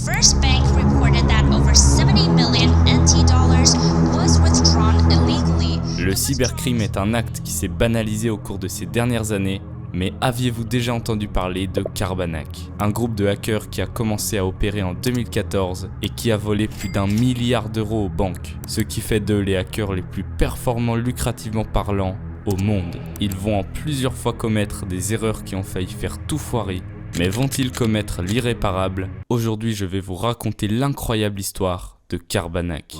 first bank reported that over 70 million NT dollars was withdrawn illegally. Le cybercrime est un acte qui s'est banalisé au cours de ces dernières années, mais aviez-vous déjà entendu parler de Carbanak, un groupe de hackers qui a commencé à opérer en 2014 et qui a volé plus d'1 milliard d'euros aux banques, ce qui fait d'eux les hackers les plus performants lucrativement parlant au monde. Ils vont en plusieurs fois commettre des erreurs qui ont failli faire tout foirer, mais vont-ils commettre l'irréparable? Aujourd'hui, je vais vous raconter l'incroyable histoire de Carbanak.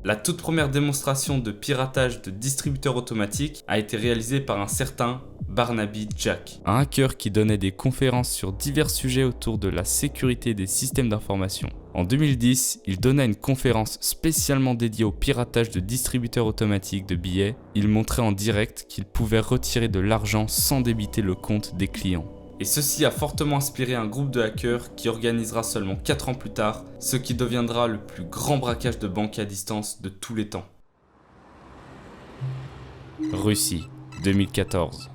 La toute première démonstration de piratage de distributeurs automatiques a été réalisée par un certain Barnaby Jack, un hacker qui donnait des conférences sur divers sujets autour de la sécurité des systèmes d'information. En 2010, il donna une conférence spécialement dédiée au piratage de distributeurs automatiques de billets. Il montrait en direct qu'il pouvait retirer de l'argent sans débiter le compte des clients. Et ceci a fortement inspiré un groupe de hackers qui organisera seulement 4 ans plus tard ce qui deviendra le plus grand braquage de banque à distance de tous les temps. Russie, 2014.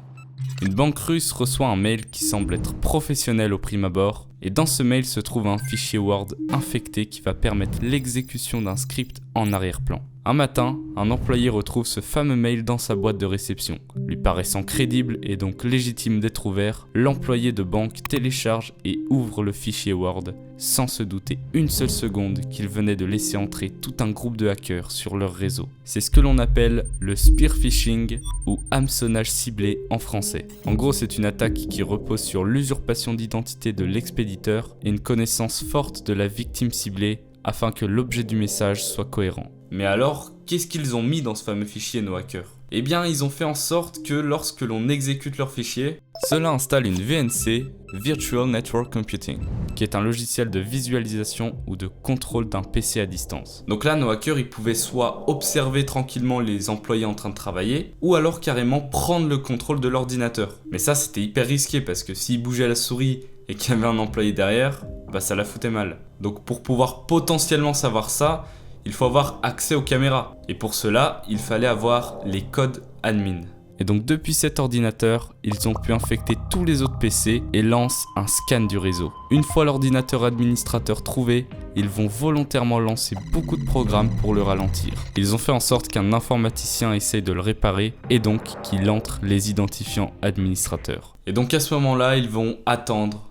Une banque russe reçoit un mail qui semble être professionnel au prime abord, et dans ce mail se trouve un fichier Word infecté qui va permettre l'exécution d'un script en arrière-plan. Un matin, un employé retrouve ce fameux mail dans sa boîte de réception. Lui paraissant crédible et donc légitime d'être ouvert, l'employé de banque télécharge et ouvre le fichier Word, sans se douter une seule seconde qu'il venait de laisser entrer tout un groupe de hackers sur leur réseau. C'est ce que l'on appelle le spear phishing ou hameçonnage ciblé en français. En gros, c'est une attaque qui repose sur l'usurpation d'identité de l'expéditeur et une connaissance forte de la victime ciblée afin que l'objet du message soit cohérent. Mais alors, qu'est-ce qu'ils ont mis dans ce fameux fichier, nos hackers? Eh bien, ils ont fait en sorte que lorsque l'on exécute leur fichier, cela installe une VNC, Virtual Network Computing, qui est un logiciel de visualisation ou de contrôle d'un PC à distance. Donc là, nos hackers, ils pouvaient soit observer tranquillement les employés en train de travailler, ou alors carrément prendre le contrôle de l'ordinateur. Mais ça, c'était hyper risqué parce que s'ils bougeaient la souris et qu'il y avait un employé derrière, bah ça la foutait mal. Donc pour pouvoir potentiellement savoir ça, il faut avoir accès aux caméras. Et pour cela, il fallait avoir les codes admin. Et donc depuis cet ordinateur, ils ont pu infecter tous les autres PC et lancent un scan du réseau. Une fois l'ordinateur administrateur trouvé, ils vont volontairement lancer beaucoup de programmes pour le ralentir. Ils ont fait en sorte qu'un informaticien essaye de le réparer et donc qu'il entre les identifiants administrateurs. Et donc à ce moment-là, ils vont attendre,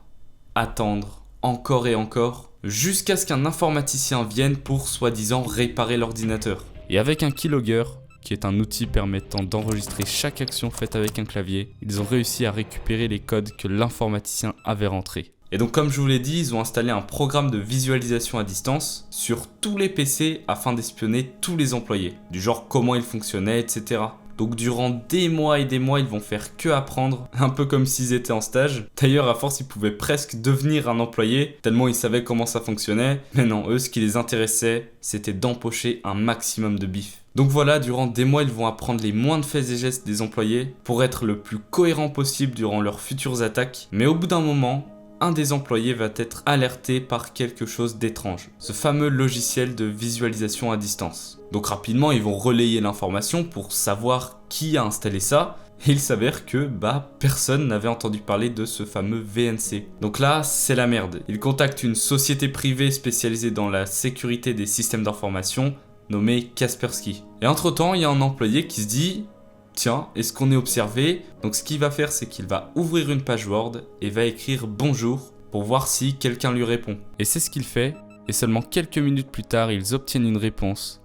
encore et encore, jusqu'à ce qu'un informaticien vienne pour soi-disant réparer l'ordinateur. Et avec un keylogger, qui est un outil permettant d'enregistrer chaque action faite avec un clavier, ils ont réussi à récupérer les codes que l'informaticien avait rentrés. Et donc comme je vous l'ai dit, ils ont installé un programme de visualisation à distance sur tous les PC afin d'espionner tous les employés, du genre comment ils fonctionnaient, etc. Donc durant des mois et des mois, ils vont faire que apprendre, un peu comme s'ils étaient en stage. D'ailleurs, à force, ils pouvaient presque devenir un employé, tellement ils savaient comment ça fonctionnait. Mais non, eux, ce qui les intéressait, c'était d'empocher un maximum de bif. Donc voilà, durant des mois, ils vont apprendre les moindres faits et gestes des employés pour être le plus cohérent possible durant leurs futures attaques. Mais au bout d'un moment, un des employés va être alerté par quelque chose d'étrange, ce fameux logiciel de visualisation à distance. Donc rapidement, ils vont relayer l'information pour savoir qui a installé ça, et il s'avère que personne n'avait entendu parler de ce fameux VNC. Donc là, c'est la merde. Ils contactent une société privée spécialisée dans la sécurité des systèmes d'information, nommée Kaspersky. Et entre-temps, il y a un employé qui se dit: tiens, est-ce qu'on est observé? Donc ce qu'il va faire, c'est qu'il va ouvrir une page Word et va écrire bonjour pour voir si quelqu'un lui répond. Et c'est ce qu'il fait, et seulement quelques minutes plus tard, ils obtiennent une réponse: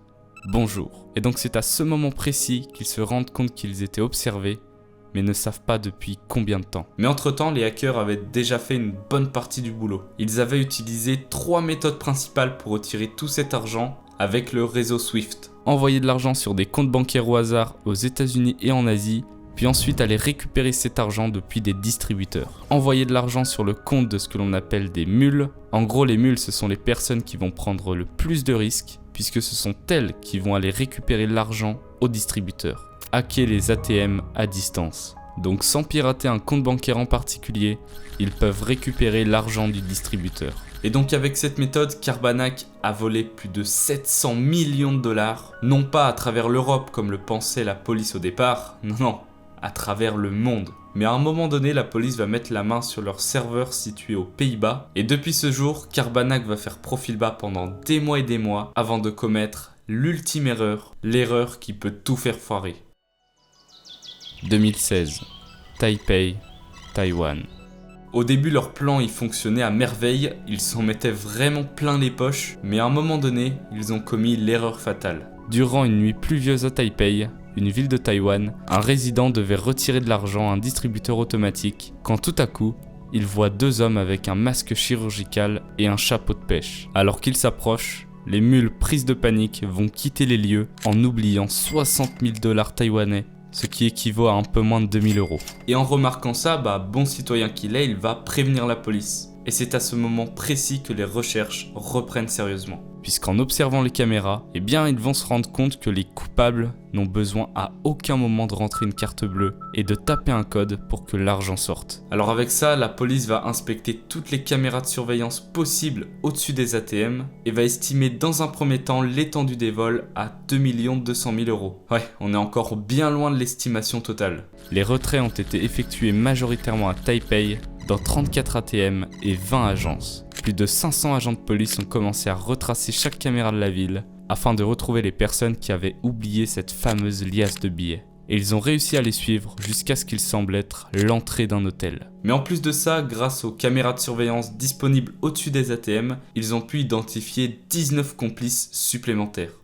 bonjour. Et donc c'est à ce moment précis qu'ils se rendent compte qu'ils étaient observés, mais ne savent pas depuis combien de temps. Mais entre-temps, les hackers avaient déjà fait une bonne partie du boulot. Ils avaient utilisé 3 méthodes principales pour retirer tout cet argent avec le réseau Swift. Envoyer de l'argent sur des comptes bancaires au hasard aux États-Unis et en Asie, puis ensuite aller récupérer cet argent depuis des distributeurs. Envoyer de l'argent sur le compte de ce que l'on appelle des mules. En gros, les mules, ce sont les personnes qui vont prendre le plus de risques, puisque ce sont elles qui vont aller récupérer l'argent aux distributeurs. Hacker les ATM à distance. Donc sans pirater un compte bancaire en particulier, ils peuvent récupérer l'argent du distributeur. Et donc avec cette méthode, Karbanac a volé plus de 700 millions de dollars, non pas à travers l'Europe comme le pensait la police au départ, non, à travers le monde. Mais à un moment donné, la police va mettre la main sur leur serveur situé aux Pays-Bas, et depuis ce jour, Karbanac va faire profil bas pendant des mois et des mois avant de commettre l'ultime erreur, l'erreur qui peut tout faire foirer. 2016, Taipei, Taïwan. Au début, leur plan il fonctionnait à merveille, ils s'en mettaient vraiment plein les poches, mais à un moment donné, ils ont commis l'erreur fatale. Durant une nuit pluvieuse à Taipei, une ville de Taïwan, un résident devait retirer de l'argent à un distributeur automatique, quand tout à coup, il voit deux hommes avec un masque chirurgical et un chapeau de pêche. Alors qu'ils s'approchent, les mules prises de panique vont quitter les lieux en oubliant 60 000 $ taïwanais, ce qui équivaut à un peu moins de 2000 €. Et en remarquant ça, bon citoyen qu'il est, il va prévenir la police. Et c'est à ce moment précis que les recherches reprennent sérieusement. Puisqu'en observant les caméras, ils vont se rendre compte que les coupables n'ont besoin à aucun moment de rentrer une carte bleue et de taper un code pour que l'argent sorte. Alors avec ça, la police va inspecter toutes les caméras de surveillance possibles au-dessus des ATM et va estimer dans un premier temps l'étendue des vols à 2 200 000 €. Ouais, on est encore bien loin de l'estimation totale. Les retraits ont été effectués majoritairement à Taipei, dans 34 ATM et 20 agences. Plus de 500 agents de police ont commencé à retracer chaque caméra de la ville afin de retrouver les personnes qui avaient oublié cette fameuse liasse de billets. Et ils ont réussi à les suivre jusqu'à ce qu'ils semblent être l'entrée d'un hôtel. Mais en plus de ça, grâce aux caméras de surveillance disponibles au-dessus des ATM, ils ont pu identifier 19 complices supplémentaires.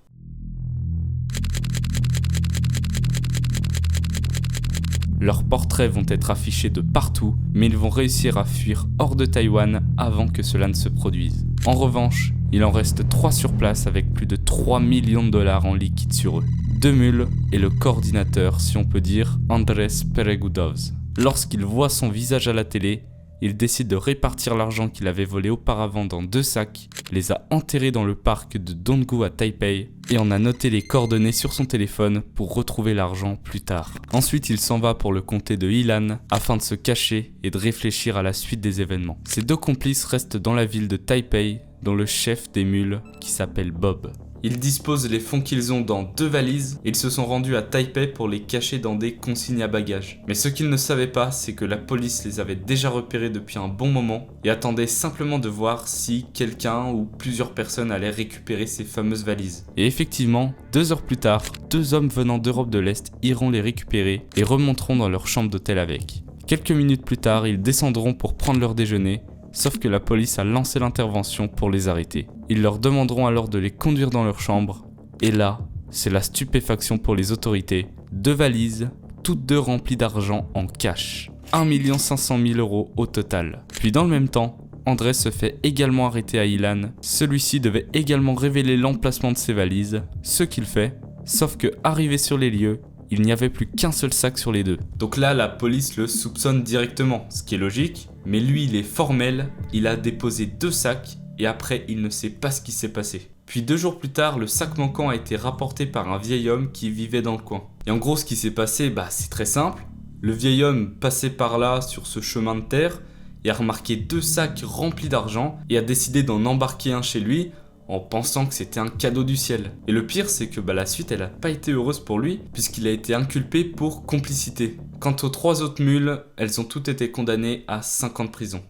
Leurs portraits vont être affichés de partout, mais ils vont réussir à fuir hors de Taïwan avant que cela ne se produise. En revanche, il en reste 3 sur place avec plus de 3 millions de $ en liquide sur eux. 2 mules et le coordinateur, si on peut dire, Andrés Peregudovs. Lorsqu'il voit son visage à la télé, il décide de répartir l'argent qu'il avait volé auparavant dans 2 sacs, les a enterrés dans le parc de Donggu à Taipei et en a noté les coordonnées sur son téléphone pour retrouver l'argent plus tard. Ensuite, il s'en va pour le comté de Ilan afin de se cacher et de réfléchir à la suite des événements. Ses 2 complices restent dans la ville de Taipei, dont le chef des mules qui s'appelle Bob. Ils disposent les fonds qu'ils ont dans 2 valises et ils se sont rendus à Taipei pour les cacher dans des consignes à bagages. Mais ce qu'ils ne savaient pas, c'est que la police les avait déjà repérés depuis un bon moment et attendait simplement de voir si quelqu'un ou plusieurs personnes allaient récupérer ces fameuses valises. Et effectivement, 2 heures plus tard, 2 hommes venant d'Europe de l'Est iront les récupérer et remonteront dans leur chambre d'hôtel avec. Quelques minutes plus tard, ils descendront pour prendre leur déjeuner. Sauf que la police a lancé l'intervention pour les arrêter. Ils leur demanderont alors de les conduire dans leur chambre. Et là, c'est la stupéfaction pour les autorités. 2 valises, toutes 2 remplies d'argent en cash. 1 500 000 € au total. Puis dans le même temps, Andrés se fait également arrêter à Ilan. Celui-ci devait également révéler l'emplacement de ses valises, ce qu'il fait. Sauf que, arrivé sur les lieux, il n'y avait plus qu'un seul sac sur les 2. Donc là, la police le soupçonne directement, ce qui est logique. Mais lui, il est formel, il a déposé 2 sacs et après, il ne sait pas ce qui s'est passé. Puis 2 jours plus tard, le sac manquant a été rapporté par un vieil homme qui vivait dans le coin. Et en gros, ce qui s'est passé, c'est très simple. Le vieil homme passait par là, sur ce chemin de terre, et a remarqué 2 sacs remplis d'argent et a décidé d'en embarquer un chez lui en pensant que c'était un cadeau du ciel. Et le pire, c'est que la suite, elle n'a pas été heureuse pour lui, puisqu'il a été inculpé pour complicité. Quant aux 3 autres mules, elles ont toutes été condamnées à 5 ans de prison.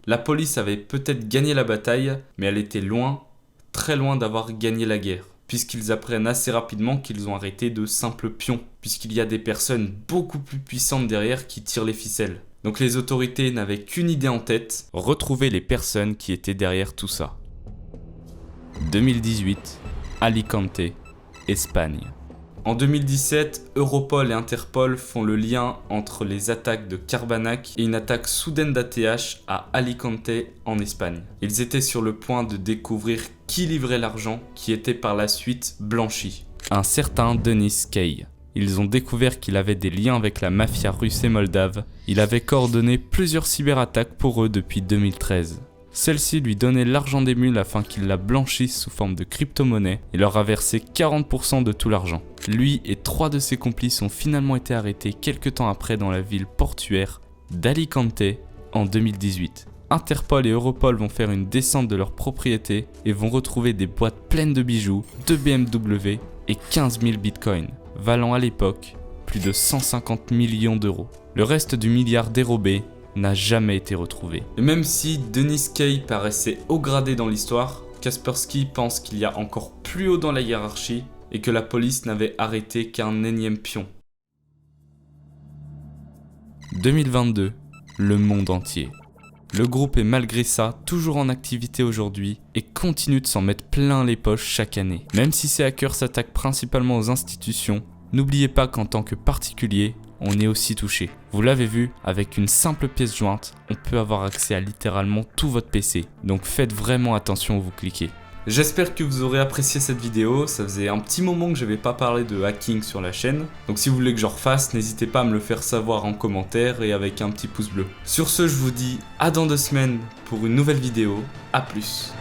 La police avait peut-être gagné la bataille, mais elle était loin, très loin d'avoir gagné la guerre, puisqu'ils apprennent assez rapidement qu'ils ont arrêté de simples pions, puisqu'il y a des personnes beaucoup plus puissantes derrière qui tirent les ficelles. Donc les autorités n'avaient qu'une idée en tête, retrouver les personnes qui étaient derrière tout ça. 2018, Alicante, Espagne. En 2017, Europol et Interpol font le lien entre les attaques de Karbanac et une attaque soudaine d'ATH à Alicante en Espagne. Ils étaient sur le point de découvrir qui livrait l'argent qui était par la suite blanchi. Un certain Denis Kay. Ils ont découvert qu'il avait des liens avec la mafia russe et moldave. Il avait coordonné plusieurs cyberattaques pour eux depuis 2013. Celle-ci lui donnait l'argent des mules afin qu'il la blanchisse sous forme de crypto-monnaie et leur a versé 40% de tout l'argent. Lui et 3 de ses complices ont finalement été arrêtés quelques temps après dans la ville portuaire d'Alicante en 2018. Interpol et Europol vont faire une descente de leur propriété et vont retrouver des boîtes pleines de bijoux, de BMW et 15 000 bitcoins, valant à l'époque plus de 150 millions d'euros. Le reste du milliard dérobé n'a jamais été retrouvé. Et même si Dennis Kay paraissait haut gradé dans l'histoire, Kaspersky pense qu'il y a encore plus haut dans la hiérarchie et que la police n'avait arrêté qu'un énième pion. 2022, le monde entier. Le groupe est malgré ça toujours en activité aujourd'hui et continue de s'en mettre plein les poches chaque année. Même si ces hackers s'attaquent principalement aux institutions, n'oubliez pas qu'en tant que particulier, on est aussi touché. Vous l'avez vu, avec une simple pièce jointe, on peut avoir accès à littéralement tout votre PC. Donc faites vraiment attention où vous cliquez. J'espère que vous aurez apprécié cette vidéo, ça faisait un petit moment que j'avais pas parlé de hacking sur la chaîne. Donc si vous voulez que je refasse, n'hésitez pas à me le faire savoir en commentaire et avec un petit pouce bleu. Sur ce, je vous dis à dans 2 semaines pour une nouvelle vidéo, à plus.